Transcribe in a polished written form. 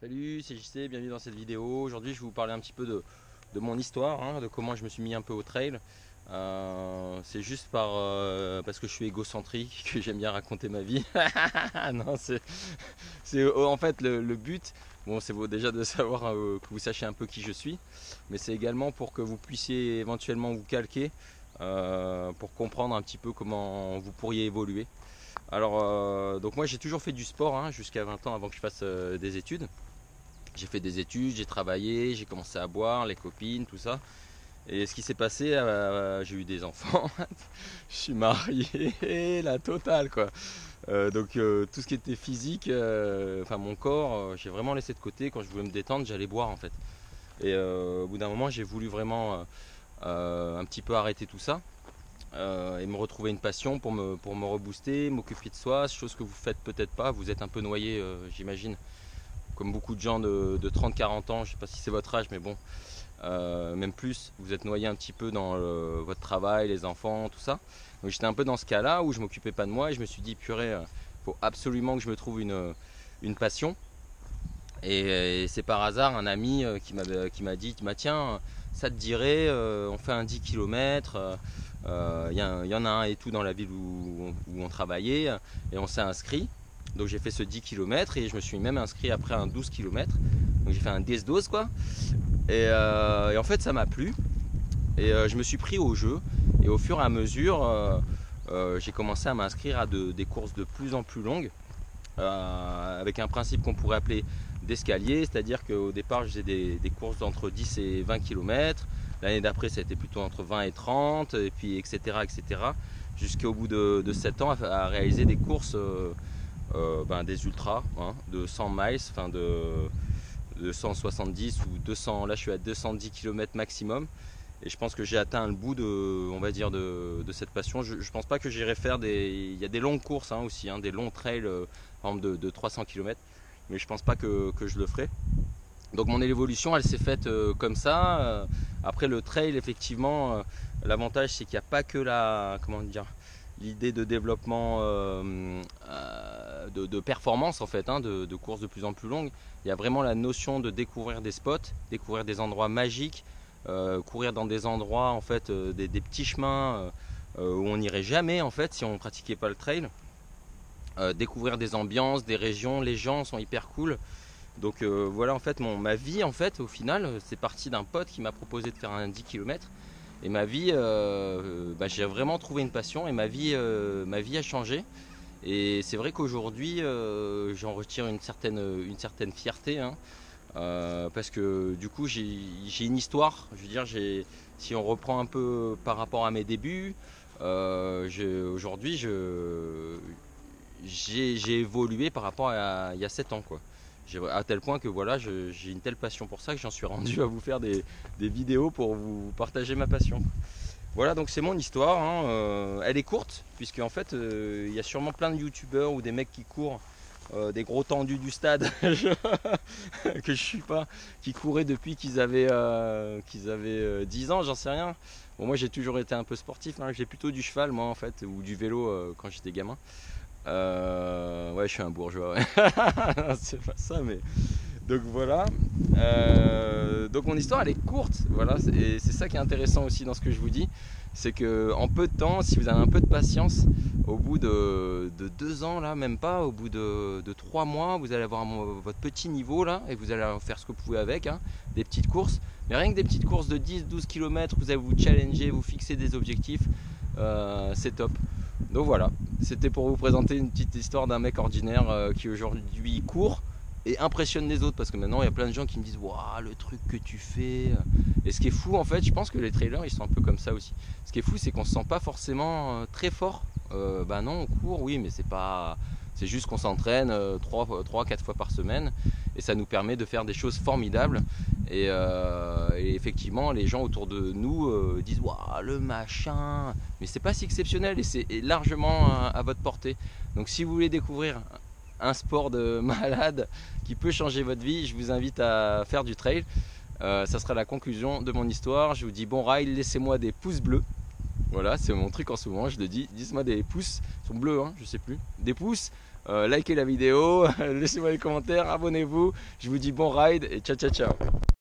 Salut, c'est JC, bienvenue dans cette vidéo. Aujourd'hui, je vais vous parler un petit peu de mon histoire, hein, de comment je me suis mis un peu au trail. C'est juste parce que je suis égocentrique que j'aime bien raconter ma vie. Non, en fait le but. Bon, c'est déjà de savoir que vous sachiez un peu qui je suis, mais c'est également pour que vous puissiez éventuellement vous calquer pour comprendre un petit peu comment vous pourriez évoluer. Alors, donc moi j'ai toujours fait du sport hein, jusqu'à 20 ans avant que je fasse des études. J'ai fait des études, j'ai travaillé, j'ai commencé à boire, les copines, tout ça. Et ce qui s'est passé, j'ai eu des enfants, je suis marié, la totale quoi. Tout ce qui était physique, enfin mon corps, j'ai vraiment laissé de côté. Quand je voulais me détendre, j'allais boire en fait. Et au bout d'un moment, j'ai voulu vraiment un petit peu arrêter tout ça et me retrouver une passion pour me rebooster, m'occuper de soi, chose que vous faites peut-être pas. Vous êtes un peu noyé, j'imagine, comme beaucoup de gens de 30-40 ans, je ne sais pas si c'est votre âge, mais bon, même plus, vous êtes noyé un petit peu dans votre travail, les enfants, tout ça. Donc j'étais un peu dans ce cas-là où je m'occupais pas de moi et je me suis dit, purée, faut absolument que je me trouve une passion. Et c'est par hasard un ami qui m'a dit, bah, tiens, ça te dirait, on fait un 10 km, il y en a un et tout dans la ville où on travaillait et on s'est inscrit. Donc j'ai fait ce 10 km et je me suis même inscrit après un 12 km. Donc j'ai fait un 10-12 quoi. Et en fait ça m'a plu. Et je me suis pris au jeu. Et au fur et à mesure, j'ai commencé à m'inscrire à des courses de plus en plus longues. Avec un principe qu'on pourrait appeler d'escalier. C'est-à-dire qu'au départ je faisais des courses d'entre 10 et 20 km. L'année d'après ça a été plutôt entre 20 et 30. Et puis etc. Jusqu'au bout de 7 ans à réaliser des courses. Des ultras hein, de 100 miles, enfin de 170 ou 200, là je suis à 210 km maximum et je pense que j'ai atteint le bout on va dire de cette passion. Je pense pas que j'irai faire il y a des longues courses hein, aussi, hein, des longs trails par exemple de 300 km, mais je pense pas que je le ferai. Donc mon évolution elle s'est faite comme ça. Après le trail effectivement, l'avantage c'est qu'il n'y a pas que comment dire, l'idée de développement de performance en fait, hein, de courses de plus en plus longues. Il y a vraiment la notion de découvrir des spots, découvrir des endroits magiques, courir dans des endroits en fait, des petits chemins où on n'irait jamais en fait si on ne pratiquait pas le trail. Découvrir des ambiances, des régions, les gens sont hyper cool. Donc voilà en fait ma vie en fait au final c'est parti d'un pote qui m'a proposé de faire un 10 km. Et ma vie, j'ai vraiment trouvé une passion et ma vie a changé. Et c'est vrai qu'aujourd'hui, j'en retire une certaine fierté, hein, parce que du coup, j'ai une histoire. Je veux dire, si on reprend un peu par rapport à mes débuts, aujourd'hui, j'ai évolué par rapport à il y a 7 ans, quoi. À tel point que voilà, j'ai une telle passion pour ça que j'en suis rendu à vous faire des vidéos pour vous partager ma passion. Voilà, donc c'est mon histoire, hein. Elle est courte, puisque en fait, il y a sûrement plein de youtubeurs ou des mecs qui courent, des gros tendus du stade, que je suis pas, qui couraient depuis qu'ils avaient 10 ans, j'en sais rien. Bon, moi j'ai toujours été un peu sportif, hein. J'ai plutôt du cheval, moi en fait, ou du vélo quand j'étais gamin. Ouais, je suis un bourgeois, ouais. C'est pas ça, mais donc voilà. Donc mon histoire elle est courte, voilà, et c'est ça qui est intéressant aussi dans ce que je vous dis, c'est que en peu de temps, si vous avez un peu de patience, au bout de 2 ans là, même pas, au bout de 3 mois, vous allez avoir votre petit niveau là, et vous allez faire ce que vous pouvez avec, hein, des petites courses, mais rien que des petites courses de 10-12 km, vous allez vous challenger, vous fixer des objectifs, c'est top. Donc voilà, c'était pour vous présenter une petite histoire d'un mec ordinaire qui aujourd'hui court et impressionne les autres, parce que maintenant il y a plein de gens qui me disent waouh, le truc que tu fais. Et ce qui est fou en fait, je pense que les trailers ils sont un peu comme ça aussi. Ce qui est fou, c'est qu'on se sent pas forcément très fort. Bah non, on court, oui, mais c'est juste qu'on s'entraîne 3-4 fois par semaine et ça nous permet de faire des choses formidables. Et effectivement, les gens autour de nous disent waouh, le machin, mais c'est pas si exceptionnel et c'est largement à votre portée. Donc si vous voulez découvrir un sport de malade qui peut changer votre vie, je vous invite à faire du trail. Ça sera la conclusion de mon histoire. Je vous dis bon rail, laissez-moi des pouces bleus. Voilà, c'est mon truc en ce moment, je le dis. Dites-moi des pouces, ils sont bleus, hein, je sais plus. Des pouces, Likez la vidéo, laissez-moi les commentaires, abonnez-vous. Je vous dis bon ride et ciao ciao ciao.